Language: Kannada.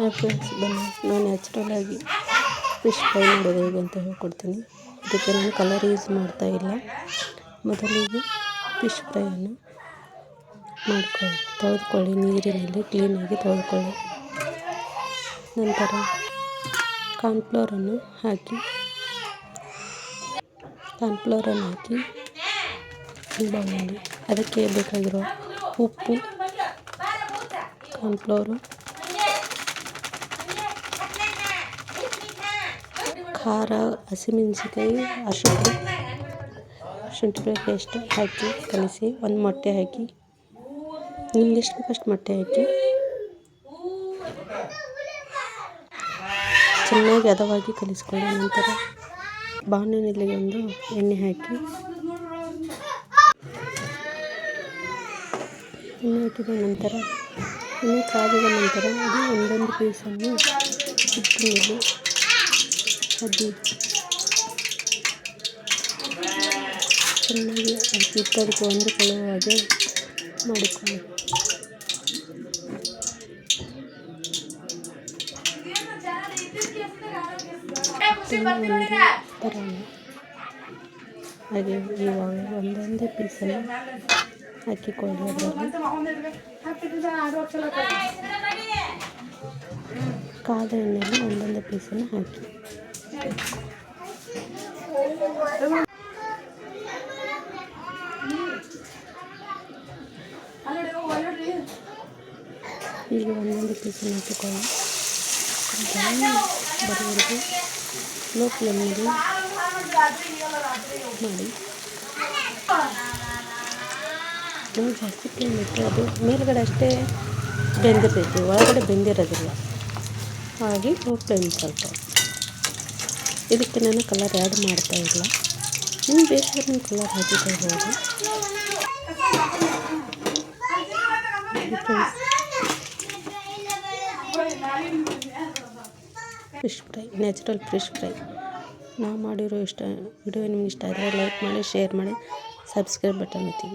ಹಾಯ್ ಫ್ರೆಂಡ್ಸ್, ಬನ್ನಿ ನಾನು ನ್ಯಾಚುರಲಾಗಿ ಫಿಶ್ ಫ್ರೈ ಮಾಡೋದು ಹೇಗೆ ಅಂತ ಹೇಳ್ಕೊಡ್ತೀನಿ. ಇದಕ್ಕೆ ನಾನು ಕಲರ್ ಯೂಸ್ ಮಾಡ್ತಾ ಇಲ್ಲ. ಮೊದಲಿಗೆ ಫಿಶ್ ಫ್ರೈಯನ್ನು ತೊಳೆದುಕೊಳ್ಳಿ, ನೀರಿನಲ್ಲಿ ಕ್ಲೀನಾಗಿ ತೊಳೆದುಕೊಳ್ಳಿ. ನಂತರ ಕಾರ್ನ್ಫ್ಲೋರನ್ನು ಹಾಕಿ ಮಾಡಿ ಅದಕ್ಕೆ ಬೇಕಾಗಿರೋ ಉಪ್ಪು, ಕಾರ್ನ್ಫ್ಲೋರು, ಖಾರ, ಹಸಿಮೆಣಸಿನ್ಕಾಯಿ, ಅರಿಶಿಣ, ಶುಂಠಿ ಬೆಳ್ಳುಳ್ಳಿ ಪೇಸ್ಟ್ ಹಾಕಿ ಕಲಿಸಿ. ಒಂದು ಮೊಟ್ಟೆ ಹಾಕಿ, ನಿಮ್ಗೆ ಎಷ್ಟು ಬೇಕಷ್ಟು ಮೊಟ್ಟೆ ಹಾಕಿ ಚೆನ್ನಾಗಿ ಹದವಾಗಿ ಕಲಿಸ್ಕೊಳ್ಳಿ. ನಂತರ ಬಾಣಲೆಯಲ್ಲಿ ಒಂದು ಎಣ್ಣೆ ಹಾಕಿದ ನಂತರ ಎಣ್ಣೆ ಕಾದಿದ ನಂತರ ಅದು ಒಂದೊಂದು ಪೀಸನ್ನು ಹಿಟ್ಟಿನಲ್ಲಿ ಅದ್ದಿ ಚೆನ್ನಾಗಿ ಹಿಟ್ಟದಕ್ಕೆ ಹೊಂದಿಕೊಳ್ಳುವ ಹಾಗೆ ಮಾಡಿಕೊಳ್ಳಿ. ಹಾಗೆ ಇವಾಗ ಒಂದೊಂದೇ ಪೀಸನ್ನು ಹಾಕಿಕೊಳ್ಳಿ. ಅದರಲ್ಲಿ ಕಾದ ಎಣ್ಣೆಯಲ್ಲಿ ಒಂದೊಂದೇ ಪೀಸನ್ನು ಹಾಕಿ ಈಗ ಒಂದೊಂದು ಪೀಸನ್ನು ಹಾಕಿಕೊಳ್ಳಿ. ಬರೋವರೆಗೂ ಲೋ ಫ್ಲೇಮ್ನಲ್ಲಿ ಮಾಡಿ. ನಾವು ಜಾಸ್ತಿ ಫ್ಲೇಮ್ ಇಟ್ಟರೆ ಅದು ಮೇಲ್ಗಡೆ ಅಷ್ಟೇ ಬೆಂದಿರ್ತೈತಿ, ಒಳಗಡೆ ಬೆಂದಿರೋದಿಲ್ಲ. ಹಾಗೆ ಲೋ ಫ್ಲೇಮ್ ಸ್ವಲ್ಪ. ಇದಕ್ಕೆ ನಾನು ಕಲರ್ ಆ್ಯಡ್ ಮಾಡ್ತಾ ಇಲ್ಲ. ನೀವು ಬೇಕಾದ್ರೆ ನೀವು ಕಲರ್ ಹಾಕಿಕೊಳ್ಬೋದು. Fish fry, natural fish fry ನಾವು ಮಾಡಿರೋ ವಿಡಿಯೋ ನಿಮ್ಗೆ ಇಷ್ಟ ಆದರೆ ಲೈಕ್ ಮಾಡಿ, ಶೇರ್ ಮಾಡಿ, ಸಬ್ಸ್ಕ್ರೈಬ್ ಬಟನ್ ಒತ್ತಿ.